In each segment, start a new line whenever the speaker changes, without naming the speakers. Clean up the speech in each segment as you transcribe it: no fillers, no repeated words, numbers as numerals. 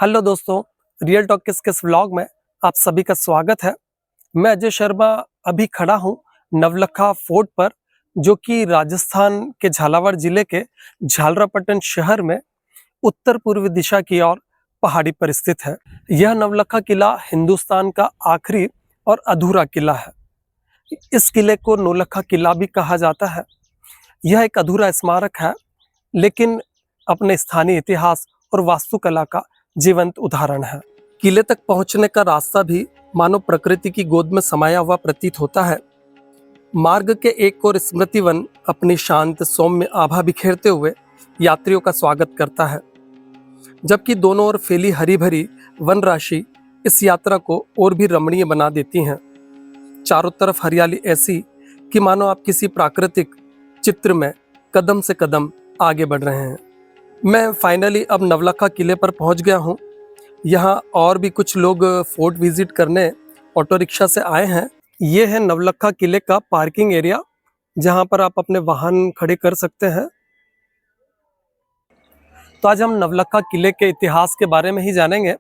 Hello दोस्तों, real talk किस vlog में आप सभी का स्वागत है। मैं अजय शर्मा अभी खड़ा हूँ नवलखा फोर्ट पर, जो कि राजस्थान के झालावाड़ जिले के झालरापाटन शहर में उत्तर पूर्व दिशा की ओर पहाड़ी पर स्थित है। यह नवलखा किला हिंदुस्तान का आखिरी और अधूरा किला है। इस किले को नौलखा किला भी कहा जाता है। यह एक अधूरा स्मारक है, लेकिन अपने स्थानीय इतिहास और वास्तुकला का जीवंत उदाहरण है। किले तक पहुंचने का रास्ता भी मानो प्रकृति की गोद में समाया हुआ प्रतीत होता है। मार्ग के एक ओर स्मृति वन अपनी शांत सौम्य आभा बिखेरते हुए यात्रियों का स्वागत करता है, जबकि दोनों ओर फैली हरी भरी वन राशि इस यात्रा को और भी रमणीय बना देती हैं। चारों तरफ हरियाली ऐसी कि मानो आप किसी प्राकृतिक चित्र में कदम से कदम आगे बढ़ रहे हैं। मैं फाइनली अब नवलखा किले पर पहुंच गया हूं। यहाँ और भी कुछ लोग फोर्ट विजिट करने ऑटो रिक्शा से आए हैं। ये है नवलखा किले का पार्किंग एरिया, जहां पर आप अपने वाहन खड़े कर सकते हैं। तो आज हम नवलखा किले के इतिहास के बारे में ही जानेंगे।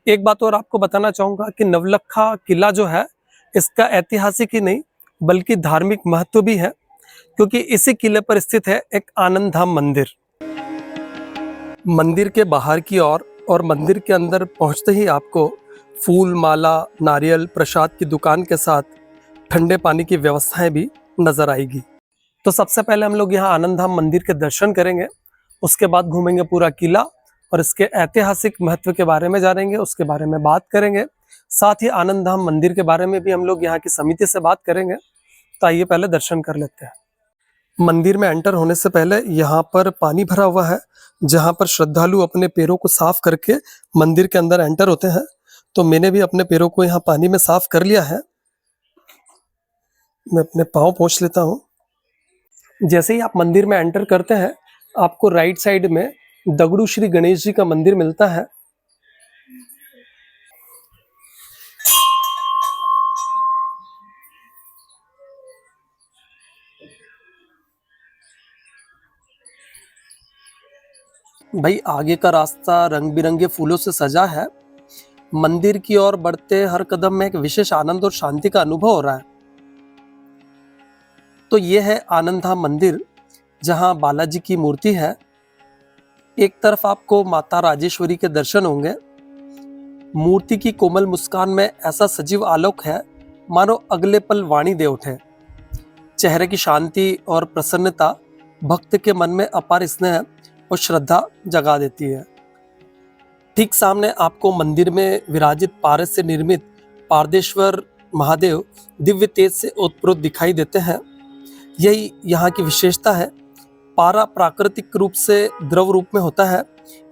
एक बात और आपको बताना चाहूंगा कि नवलखा किला जो है, इसका ऐतिहासिक ही नहीं बल्कि धार्मिक महत्व भी है, क्योंकि इसी किले पर स्थित है एक आनंद धाम मंदिर। मंदिर के बाहर की ओर और मंदिर के अंदर पहुंचते ही आपको फूल माला, नारियल, प्रसाद की दुकान के साथ ठंडे पानी की व्यवस्थाएं भी नजर आएगी। तो सबसे पहले हम लोग यहाँ आनंद धाम मंदिर के दर्शन करेंगे, उसके बाद घूमेंगे पूरा किला और इसके ऐतिहासिक महत्व के बारे में जानेंगे, उसके बारे में बात करेंगे। साथ ही आनंद धाम मंदिर के बारे में भी हम लोग यहाँ की समिति से बात करेंगे। तो आइए पहले दर्शन कर लेते हैं। मंदिर में एंटर होने से पहले यहाँ पर पानी भरा हुआ है, जहाँ पर श्रद्धालु अपने पैरों को साफ करके मंदिर के अंदर एंटर होते हैं। तो मैंने भी अपने पैरों को यहाँ पानी में साफ कर लिया है। मैं अपने पाँव पोंछ लेता हूँ। जैसे ही आप मंदिर में एंटर करते हैं, आपको राइट साइड में दगड़ू श्री गणेश जी का मंदिर मिलता है। भाई आगे का रास्ता रंग बिरंगे फूलों से सजा है। मंदिर की ओर बढ़ते हर कदम में एक विशेष आनंद और शांति का अनुभव हो रहा है। तो ये है आनंद धाम मंदिर, जहां बालाजी की मूर्ति है। एक तरफ आपको माता राजेश्वरी के दर्शन होंगे। मूर्ति की कोमल मुस्कान में ऐसा सजीव आलोक है मानो अगले पल वाणी दे उठे। चेहरे की शांति और प्रसन्नता भक्त के मन में अपार स्नेह और श्रद्धा जगा देती है। ठीक सामने आपको मंदिर में विराजित पारस से निर्मित पारदेश्वर महादेव दिव्य तेज से ओतप्रोत दिखाई देते हैं। यही यहाँ की विशेषता है। पारा प्राकृतिक रूप से द्रव रूप में होता है,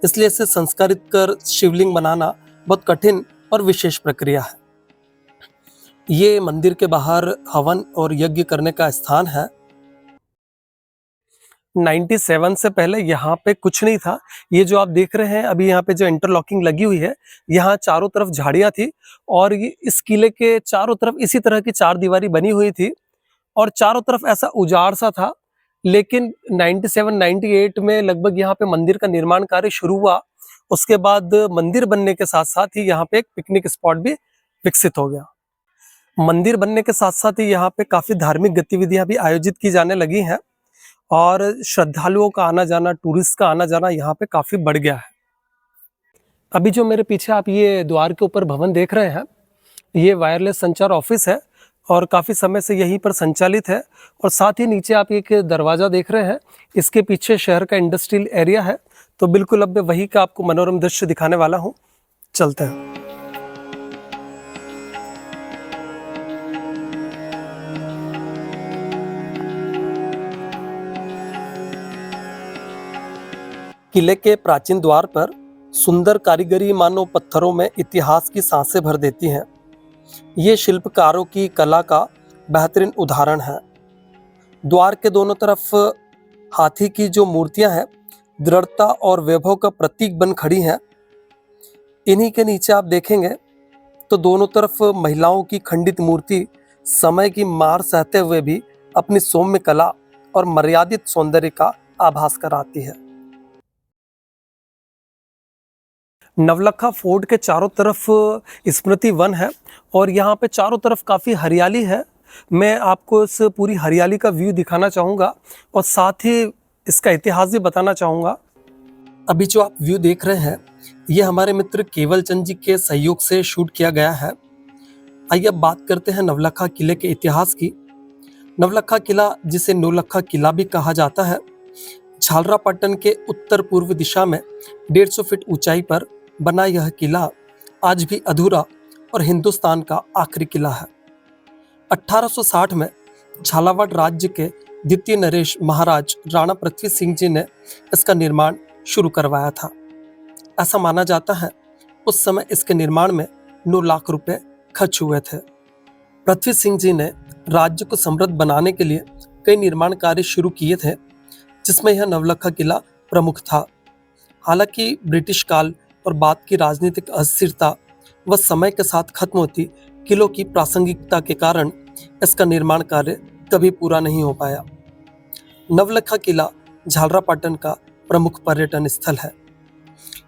इसलिए इसे संस्कारित कर शिवलिंग बनाना बहुत कठिन और विशेष प्रक्रिया है। ये मंदिर के बाहर हवन और यज्ञ करने का स्थान है। 97 से पहले यहाँ पे कुछ नहीं था। ये जो आप देख रहे हैं अभी, यहाँ पे जो इंटरलॉकिंग लगी हुई है, यहाँ चारों तरफ झाड़ियां थी और ये इस किले के चारों तरफ इसी तरह की चार दीवारी बनी हुई थी और चारों तरफ ऐसा उजाड़ सा था। लेकिन 97-98 में लगभग यहाँ पे मंदिर का निर्माण कार्य शुरू हुआ। उसके बाद मंदिर बनने के साथ साथ ही यहाँ पे एक पिकनिक स्पॉट भी विकसित हो गया। मंदिर बनने के साथ साथ ही यहाँ पे काफी धार्मिक गतिविधियां भी आयोजित की जाने लगी हैं और श्रद्धालुओं का आना जाना, टूरिस्ट का आना जाना यहाँ पे काफी बढ़ गया है। अभी जो मेरे पीछे आप ये द्वार के ऊपर भवन देख रहे हैं, ये वायरलेस संचार ऑफिस है और काफी समय से यहीं पर संचालित है। और साथ ही नीचे आप एक दरवाजा देख रहे हैं, इसके पीछे शहर का इंडस्ट्रियल एरिया है। तो बिल्कुल अब मैं वही का आपको मनोरम दृश्य दिखाने वाला हूँ। चलते हैं। किले के प्राचीन द्वार पर सुंदर कारीगरी मानो पत्थरों में इतिहास की सांसें भर देती हैं। ये शिल्पकारों की कला का बेहतरीन उदाहरण है। द्वार के दोनों तरफ हाथी की जो मूर्तियां हैं, दृढ़ता और वैभव का प्रतीक बन खड़ी हैं। इन्हीं के नीचे आप देखेंगे तो दोनों तरफ महिलाओं की खंडित मूर्ति समय की मार सहते हुए भी अपनी सौम्य कला और मर्यादित सौंदर्य का आभास कराती है। नवलखा फोर्ट के चारों तरफ स्मृति वन है और यहाँ पे चारों तरफ काफ़ी हरियाली है। मैं आपको इस पूरी हरियाली का व्यू दिखाना चाहूँगा और साथ ही इसका इतिहास भी बताना चाहूँगा। अभी जो आप व्यू देख रहे हैं ये हमारे मित्र केवल चंद जी के सहयोग से शूट किया गया है। आइए अब बात करते हैं नवलखा किले के इतिहास की। नवलखा किला, जिसे नौलखा किला भी कहा जाता है, झालरापाटन के उत्तर पूर्व दिशा में 150 फीट ऊंचाई पर बना यह किला आज भी अधूरा और हिंदुस्तान का आखिरी किला है। 1860 में झालावाड़ राज्य के द्वितीय नरेश महाराज राणा पृथ्वी सिंह जी ने इसका निर्माण शुरू करवाया था। ऐसा माना जाता है उस समय इसके निर्माण में 9 लाख रुपए खर्च हुए थे। पृथ्वी सिंह जी ने राज्य को समृद्ध बनाने के लिए कई निर्माण कार्य शुरू किए थे, जिसमें यह नवलखा किला प्रमुख था। हालांकि ब्रिटिश काल और बाद की राजनीतिक अस्थिरता व समय के साथ खत्म होती किलों की प्रासंगिकता के कारण इसका निर्माण कार्य कभी पूरा नहीं हो पाया। नवलखा किला झालरापाटन का प्रमुख पर्यटन स्थल है।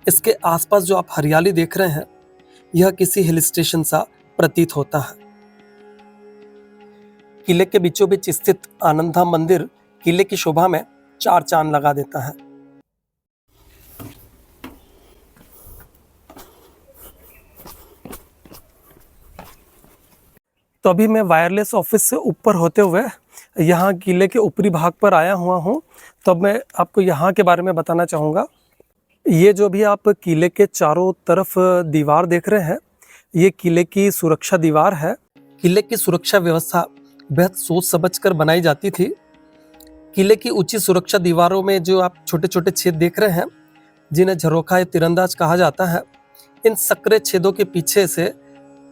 इसके आसपास जो आप हरियाली देख रहे हैं यह किसी हिल स्टेशन सा प्रतीत होता है। किले के बीचों बीच स्थित आनंदधाम मंदिर किले की शोभा में 4 चांद लगा देता है। तो अभी मैं वायरलेस ऑफिस से ऊपर होते हुए यहाँ किले के ऊपरी भाग पर आया हुआ हूँ। तो अब मैं आपको यहाँ के बारे में बताना चाहूँगा। ये जो भी आप किले के चारों तरफ दीवार देख रहे हैं ये किले की सुरक्षा दीवार है। किले की सुरक्षा व्यवस्था बेहद सोच समझकर बनाई जाती थी। किले की ऊंची सुरक्षा दीवारों में जो आप छोटे छोटे छेद देख रहे हैं जिन्हें झरोखा या तीरंदाज कहा जाता है, इन सक्रिय छेदों के पीछे से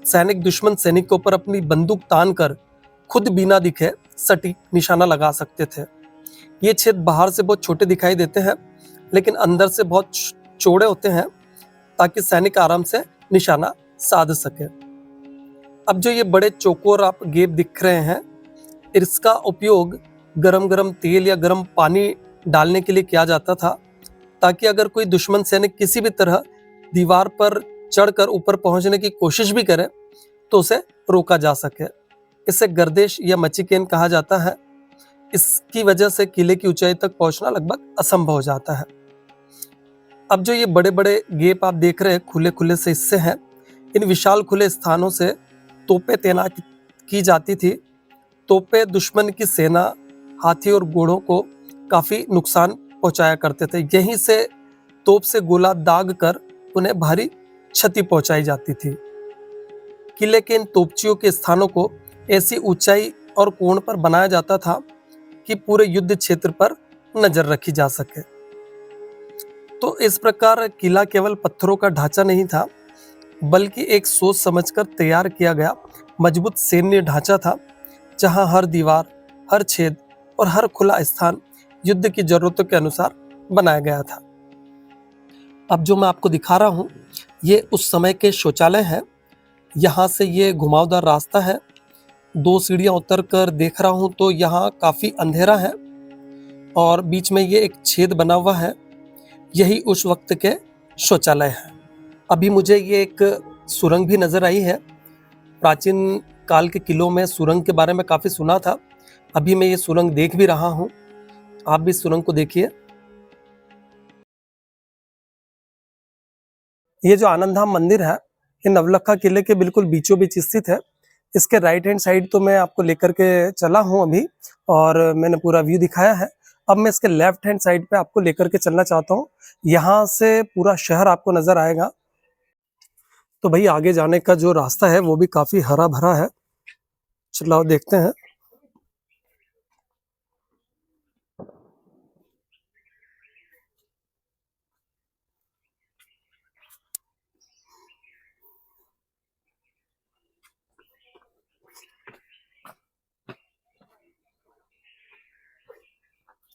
सैनिक दुश्मन सैनिकों पर अपनी बंदूक तान कर खुद बिना दिखे सटीक निशाना लगा सकते थे। ये छेद बाहर से बहुत छोटे दिखाई देते हैं लेकिन अंदर से बहुत चौड़े होते हैं ताकि सैनिक आराम से निशाना साध सके। अब जो ये बड़े चौकोर आप गेप दिख रहे हैं इसका उपयोग गरम गरम तेल या गरम पानी डालने के लिए किया जाता था ताकि अगर कोई दुश्मन सैनिक किसी भी तरह दीवार पर चढ़कर ऊपर पहुंचने की कोशिश भी करे तो उसे रोका जा सके। इसे गर्देश या मचिकेन कहा जाता है। इसकी वजह से किले की ऊंचाई तक पहुंचना लगभग असंभव हो जाता है। अब जो ये बड़े बड़े गेप आप देख रहे हैं खुले खुले से हिस्से हैं, इन विशाल खुले स्थानों से तोपें तैनात की जाती थी। तोपें दुश्मन की सेना, हाथी और घोड़ों को काफी नुकसान पहुंचाया करते थे। यहीं से तोप से गोला दाग कर उन्हें भारी क्षति पहुंचाई जाती थी। किले के इन तोपचियों के स्थानों को ऐसी ऊंचाई और कोण पर बनाया जाता था कि पूरे युद्ध क्षेत्र पर नजर रखी जा सके। तो इस प्रकार किला केवल पत्थरों का ढांचा नहीं था बल्कि एक सोच समझकर तैयार किया गया मजबूत सैन्य ढांचा था, जहां हर दीवार, हर छेद और हर खुला स्थान युद्ध की जरूरतों के अनुसार बनाया गया था। अब जो मैं आपको दिखा रहा हूँ ये उस समय के शौचालय हैं। यहाँ से ये घुमावदार रास्ता है। 2 सीढ़ियाँ उतर कर देख रहा हूँ तो यहाँ काफ़ी अंधेरा है और बीच में ये एक छेद बना हुआ है। यही उस वक्त के शौचालय है। अभी मुझे ये एक सुरंग भी नज़र आई है। प्राचीन काल के किलों में सुरंग के बारे में काफ़ी सुना था। अभी मैं ये सुरंग देख भी रहा हूँ। आप भी सुरंग को देखिए। ये जो आनंदधाम मंदिर है ये नवलखा किले के बिल्कुल बीचों बीच स्थित है। इसके राइट हैंड साइड तो मैं आपको लेकर के चला हूँ अभी और मैंने पूरा व्यू दिखाया है। अब मैं इसके लेफ्ट हैंड साइड पे आपको लेकर के चलना चाहता हूँ। यहाँ से पूरा शहर आपको नजर आएगा। तो भाई आगे जाने का जो रास्ता है वो भी काफी हरा भरा है। चलो देखते हैं।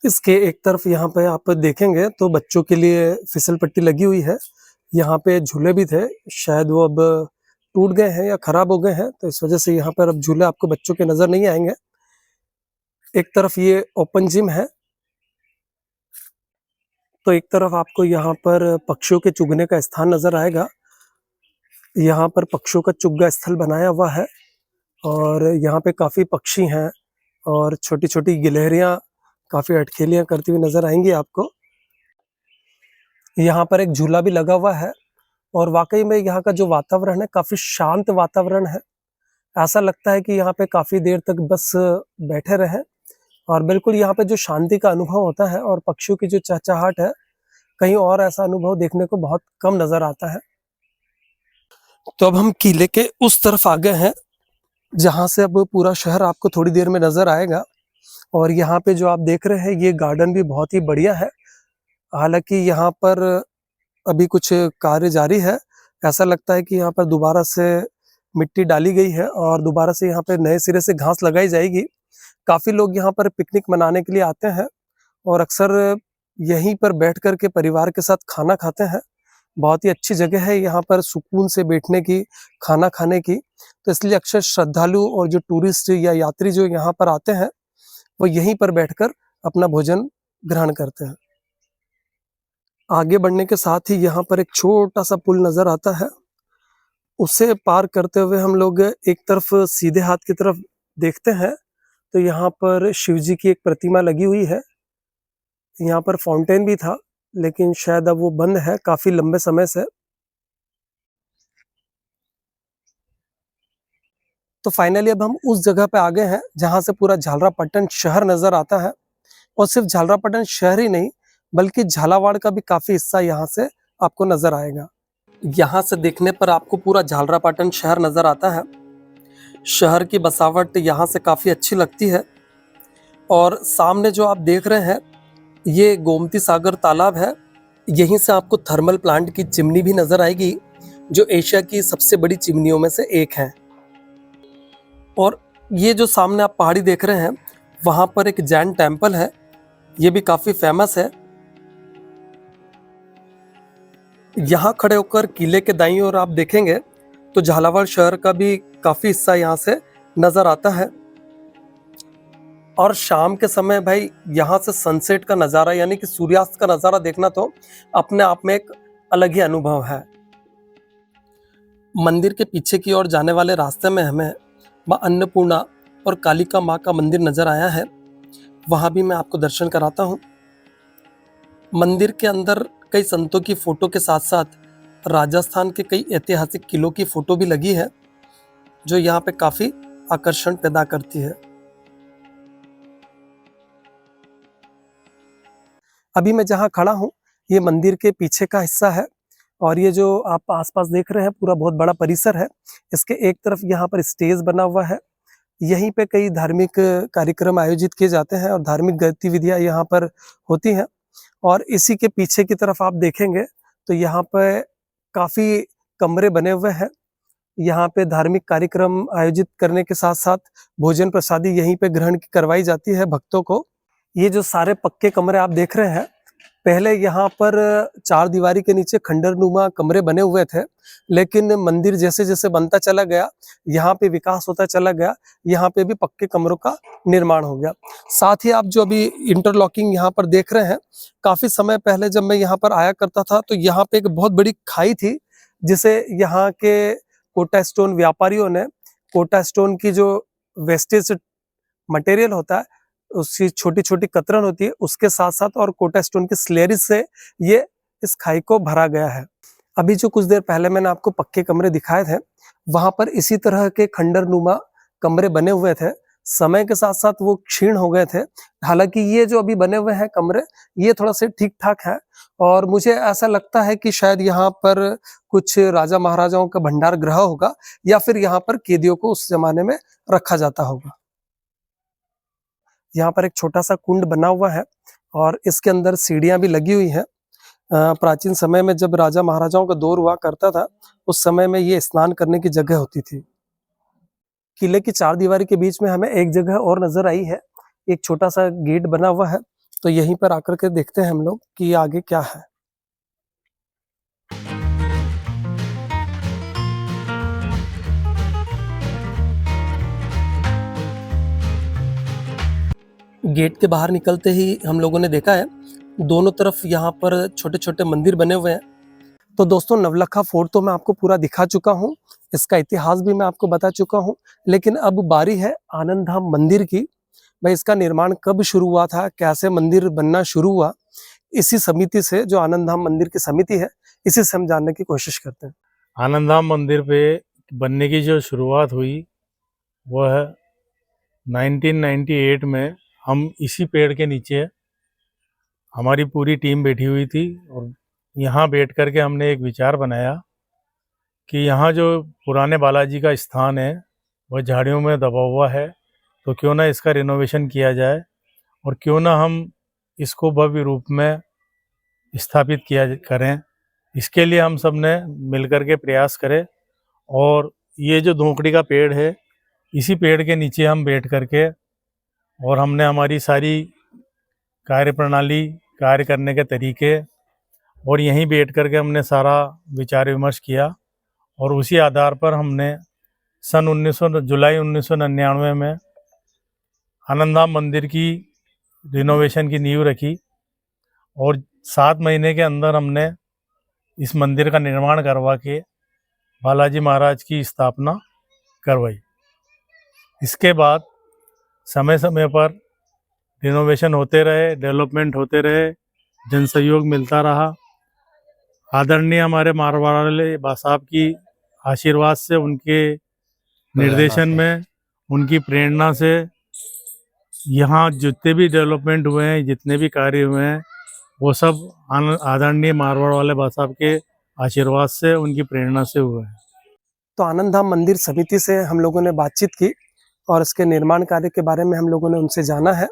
इसके एक तरफ यहाँ पे आप देखेंगे तो बच्चों के लिए फिसल पट्टी लगी हुई है। यहाँ पे झूले भी थे, शायद वो अब टूट गए हैं या खराब हो गए हैं, तो इस वजह से यहाँ पर अब झूले आपको बच्चों के नजर नहीं आएंगे। एक तरफ ये ओपन जिम है तो एक तरफ आपको यहाँ पर पक्षियों के चुगने का स्थान नजर आएगा। यहाँ पर पक्षियों का चुग्गा स्थल बनाया हुआ है और यहाँ पे काफी पक्षी हैं और छोटी छोटी गिलहरियां काफी अटखेलियां करती हुई नजर आएंगी आपको। यहाँ पर एक झूला भी लगा हुआ है और वाकई में यहाँ का जो वातावरण है काफी शांत वातावरण है। ऐसा लगता है कि यहाँ पे काफी देर तक बस बैठे रहें और बिल्कुल यहाँ पे जो शांति का अनुभव होता है और पक्षियों की जो चहचहाट है, कहीं और ऐसा अनुभव देखने को बहुत कम नजर आता है। तो अब हम किले के उस तरफ आ गए हैं जहां से अब पूरा शहर आपको थोड़ी देर में नजर आएगा। और यहाँ पे जो आप देख रहे हैं ये गार्डन भी बहुत ही बढ़िया है। हालांकि यहाँ पर अभी कुछ कार्य जारी है। ऐसा लगता है कि यहाँ पर दोबारा से मिट्टी डाली गई है और दोबारा से यहाँ पे नए सिरे से घास लगाई जाएगी। काफी लोग यहाँ पर पिकनिक मनाने के लिए आते हैं और अक्सर यहीं पर बैठ कर के परिवार के साथ खाना खाते हैं। बहुत ही अच्छी जगह है यहाँ पर सुकून से बैठने की, खाना खाने की। तो इसलिए अक्सर श्रद्धालु और जो टूरिस्ट या यात्री जो यहाँ पर आते हैं वो यहीं पर बैठकर अपना भोजन ग्रहण करते हैं। आगे बढ़ने के साथ ही यहाँ पर एक छोटा सा पुल नजर आता है। उसे पार करते हुए हम लोग एक तरफ सीधे हाथ की तरफ देखते हैं तो यहाँ पर शिव जी की एक प्रतिमा लगी हुई है। यहाँ पर फाउंटेन भी था लेकिन शायद अब वो बंद है काफी लंबे समय से। तो फाइनली अब हम उस जगह पे आ गए हैं जहां से पूरा झालरापाटन शहर नजर आता है। और सिर्फ झालरापाटन शहर ही नहीं बल्कि झालावाड़ का भी काफी हिस्सा यहाँ से आपको नजर आएगा। यहाँ से देखने पर आपको पूरा झालरापाटन शहर नजर आता है। शहर की बसावट यहाँ से काफी अच्छी लगती है। और सामने जो आप देख रहे हैं ये गोमती सागर तालाब है। यहीं से आपको थर्मल प्लांट की चिमनी भी नजर आएगी जो एशिया की सबसे बड़ी चिमनियों में से एक है। और ये जो सामने आप पहाड़ी देख रहे हैं वहां पर एक जैन टेम्पल है, ये भी काफी फेमस है। यहाँ खड़े होकर किले के दाईं ओर आप देखेंगे तो झालावाड़ शहर का भी काफी हिस्सा यहाँ से नजर आता है। और शाम के समय भाई यहाँ से सनसेट का नज़ारा यानी कि सूर्यास्त का नज़ारा देखना तो अपने आप में एक अलग ही अनुभव है। मंदिर के पीछे की ओर जाने वाले रास्ते में हमें माँ अन्नपूर्णा और कालिका माँ का मंदिर नजर आया है। वहाँ भी मैं आपको दर्शन कराता हूँ। मंदिर के अंदर कई संतों की फोटो के साथ साथ राजस्थान के कई ऐतिहासिक किलों की फोटो भी लगी है जो यहाँ पे काफी आकर्षण पैदा करती है। अभी मैं जहाँ खड़ा हूँ ये मंदिर के पीछे का हिस्सा है और ये जो आप आसपास देख रहे हैं पूरा बहुत बड़ा परिसर है। इसके एक तरफ यहाँ पर स्टेज बना हुआ है। यहीं पे कई धार्मिक कार्यक्रम आयोजित किए जाते हैं और धार्मिक गतिविधियां यहाँ पर होती हैं। और इसी के पीछे की तरफ आप देखेंगे तो यहाँ पे काफी कमरे बने हुए हैं। यहाँ पे धार्मिक कार्यक्रम आयोजित करने के साथ साथ भोजन प्रसादी यहीं पे ग्रहण करवाई जाती है भक्तों को। ये जो सारे पक्के कमरे आप देख रहे हैं पहले यहाँ पर चार दीवारी के नीचे खंडरनुमा कमरे बने हुए थे, लेकिन मंदिर जैसे जैसे बनता चला गया, यहाँ पे विकास होता चला गया, यहाँ पे भी पक्के कमरों का निर्माण हो गया। साथ ही आप जो अभी इंटरलॉकिंग यहाँ पर देख रहे हैं, काफी समय पहले जब मैं यहाँ पर आया करता था तो यहाँ पे एक बहुत बड़ी खाई थी जिसे यहाँ के कोटा स्टोन व्यापारियों ने कोटा स्टोन की जो वेस्टेज मटेरियल होता है उसकी छोटी छोटी कतरन होती है उसके साथ साथ और कोटा स्टोन की स्लेरीज से ये इस खाई को भरा गया है। अभी जो कुछ देर पहले मैंने आपको पक्के कमरे दिखाए थे वहां पर इसी तरह के खंडरनुमा कमरे बने हुए थे। समय के साथ साथ वो क्षीण हो गए थे। हालांकि ये जो अभी बने हुए हैं कमरे ये थोड़ा से ठीक ठाक है और मुझे ऐसा लगता है कि शायद यहाँ पर कुछ राजा महाराजाओं का भंडार गृह होगा या फिर यहाँ पर कैदियों को उस जमाने में रखा जाता होगा। यहाँ पर एक छोटा सा कुंड बना हुआ है और इसके अंदर सीढ़ियां भी लगी हुई हैं। प्राचीन समय में जब राजा महाराजाओं का दौर हुआ करता था उस समय में ये स्नान करने की जगह होती थी। किले की चार दीवारी के बीच में हमें एक जगह और नजर आई है, एक छोटा सा गेट बना हुआ है। तो यहीं पर आकर के देखते हैं हम लोग कि आगे क्या है। गेट के बाहर निकलते ही हम लोगों ने देखा है दोनों तरफ यहाँ पर छोटे छोटे मंदिर बने हुए हैं। तो दोस्तों, नवलखा फोर्ट तो मैं आपको पूरा दिखा चुका हूँ, इसका इतिहास भी मैं आपको बता चुका हूँ, लेकिन अब बारी है आनंद धाम मंदिर की। भाई, इसका निर्माण कब शुरू हुआ था, कैसे मंदिर बनना शुरू हुआ, इसी समिति से, जो आनंद धाम मंदिर की समिति है, इसी से हम जानने की कोशिश करते हैं।
आनंद धाम मंदिर पे बनने की जो शुरुआत हुई वो है 1998 में। हम इसी पेड़ के नीचे हमारी पूरी टीम बैठी हुई थी और यहाँ बैठ कर के हमने एक विचार बनाया कि यहाँ जो पुराने बालाजी का स्थान है वह झाड़ियों में दबा हुआ है, तो क्यों ना इसका रिनोवेशन किया जाए और क्यों ना हम इसको भव्य रूप में स्थापित किया करें। इसके लिए हम सब ने मिलकर के प्रयास करे और ये जो धोकड़ी का पेड़ है, इसी पेड़ के नीचे हम बैठ करके और हमने हमारी सारी कार्य प्रणाली, कार्य करने के तरीके और यहीं बैठ करके हमने सारा विचार विमर्श किया और उसी आधार पर हमने सन जुलाई 1999 में आनंद धाम मंदिर की रिनोवेशन की नींव रखी और 7 महीने के अंदर हमने इस मंदिर का निर्माण करवा के बालाजी महाराज की स्थापना करवाई। इसके बाद समय समय पर रिनोवेशन होते रहे, डेवलपमेंट होते रहे, जन सहयोग मिलता रहा। आदरणीय हमारे मारवाड़ वाले साहब की आशीर्वाद से, उनके निर्देशन में, उनकी प्रेरणा से यहाँ जितने भी डेवलपमेंट हुए हैं, जितने भी कार्य हुए हैं, वो सब आदरणीय मारवाड़ वाले साहब के आशीर्वाद से, उनकी प्रेरणा से हुए हैं।
तो आनंद धाम मंदिर समिति से हम लोगों ने बातचीत की और इसके निर्माण कार्य के बारे में हम लोगों ने उनसे जाना है।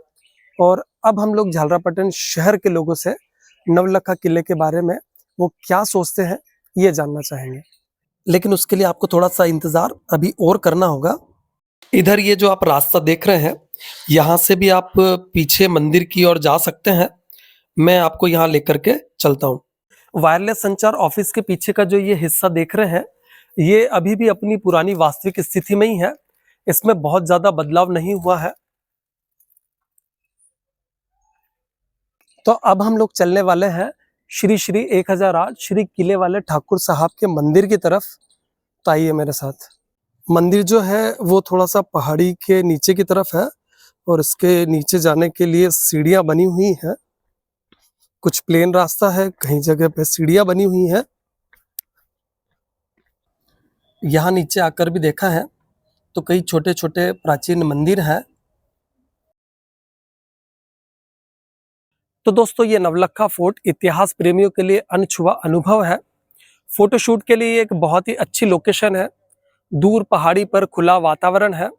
और अब हम लोग झालरापाटन शहर के लोगों से नवलखा किले के बारे में वो क्या सोचते हैं ये जानना चाहेंगे, लेकिन उसके लिए आपको थोड़ा सा इंतजार अभी और करना होगा। इधर ये जो आप रास्ता देख रहे हैं, यहाँ से भी आप पीछे मंदिर की ओर जा सकते हैं। मैं आपको यहाँ लेकर के चलता हूँ। वायरलेस संचार ऑफिस के पीछे का जो ये हिस्सा देख रहे हैं, ये अभी भी अपनी पुरानी वास्तविक स्थिति में ही है, इसमें बहुत ज्यादा बदलाव नहीं हुआ है। तो अब हम लोग चलने वाले हैं श्री श्री 1008 श्री किले वाले ठाकुर साहब के मंदिर की तरफ। तो आइए मेरे साथ। मंदिर जो है वो थोड़ा सा पहाड़ी के नीचे की तरफ है और इसके नीचे जाने के लिए सीढ़ियां बनी हुई हैं। कुछ प्लेन रास्ता है, कहीं जगह पे सीढ़ियां बनी हुई हैं। यहाँ नीचे आकर भी देखा है तो कई छोटे छोटे प्राचीन मंदिर हैं। तो दोस्तों, ये नवलखा फोर्ट इतिहास प्रेमियों के लिए अनछुआ अनुभव है। फोटोशूट के लिए एक बहुत ही अच्छी लोकेशन है। दूर पहाड़ी पर खुला वातावरण है।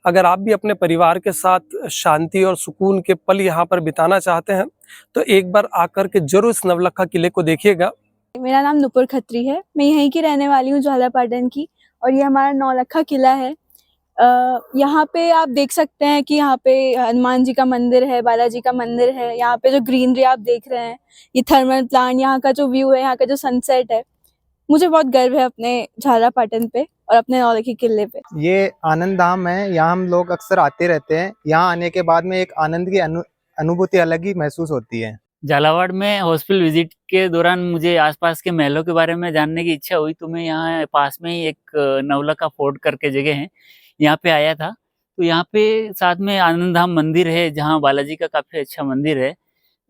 अगर आप भी अपने परिवार के साथ शांति और सुकून के पल यहाँ पर बिताना चाहते हैं तो एक बार आकर के जरूर इस नवलखा किले को देखिएगा।
मेरा नाम नुपुर खत्री है, मैं यहीं की रहने वाली हूँ, झालरापाटन की। और ये हमारा नौलखा किला है। यहाँ पे आप देख सकते हैं कि यहाँ पे हनुमान जी का मंदिर है, बालाजी का मंदिर है। यहाँ पे जो ग्रीनरी आप देख रहे हैं, ये थर्मल प्लांट, यहाँ का जो व्यू है, यहाँ का जो सनसेट है, मुझे बहुत गर्व है अपने झालरापाटन पे और अपने नौलखा किले पे।
ये आनंद धाम है, यहाँ हम लोग अक्सर आते रहते हैं। यहाँ आने के बाद में एक आनंद की अनुभूति अलग ही महसूस होती है।
झालावाड़ में हॉस्पिटल विजिट के दौरान मुझे आसपास के महलों के बारे में जानने की इच्छा हुई, तो मैं यहाँ पास में ही एक नवलखा फोर्ट करके जगह है, यहाँ पे आया था। तो यहाँ पे साथ में आनंद धाम मंदिर है, जहाँ बालाजी का काफ़ी अच्छा मंदिर है।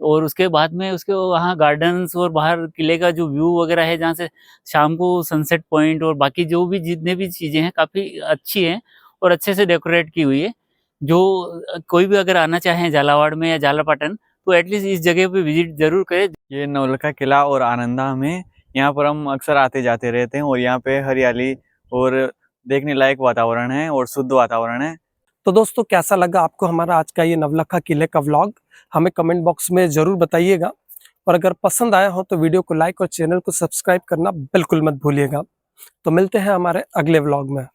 और उसके बाद में उसके वहाँ गार्डन्स और बाहर किले का जो व्यू वगैरह है, जहाँ से शाम को सनसेट पॉइंट और बाकी जो भी जितने भी चीज़ें हैं काफ़ी अच्छी हैं और अच्छे से डेकोरेट की हुई है। जो कोई भी अगर आना चाहें झालावाड़ में या झालरापाटन, तो एटलीस्ट इस जगह पे विजिट जरूर करें।
ये नवलखा किला और आनंद धाम है, यहाँ पर हम अक्सर आते जाते रहते हैं और यहाँ पे हरियाली और देखने लायक वातावरण है और शुद्ध वातावरण है।
तो दोस्तों, कैसा लगा आपको हमारा आज का ये नवलखा किले का व्लॉग, हमें कमेंट बॉक्स में जरूर बताइएगा। और अगर पसंद आया हो तो वीडियो को लाइक और चैनल को सब्सक्राइब करना बिल्कुल मत भूलिएगा। तो मिलते हैं हमारे अगले व्लॉग में।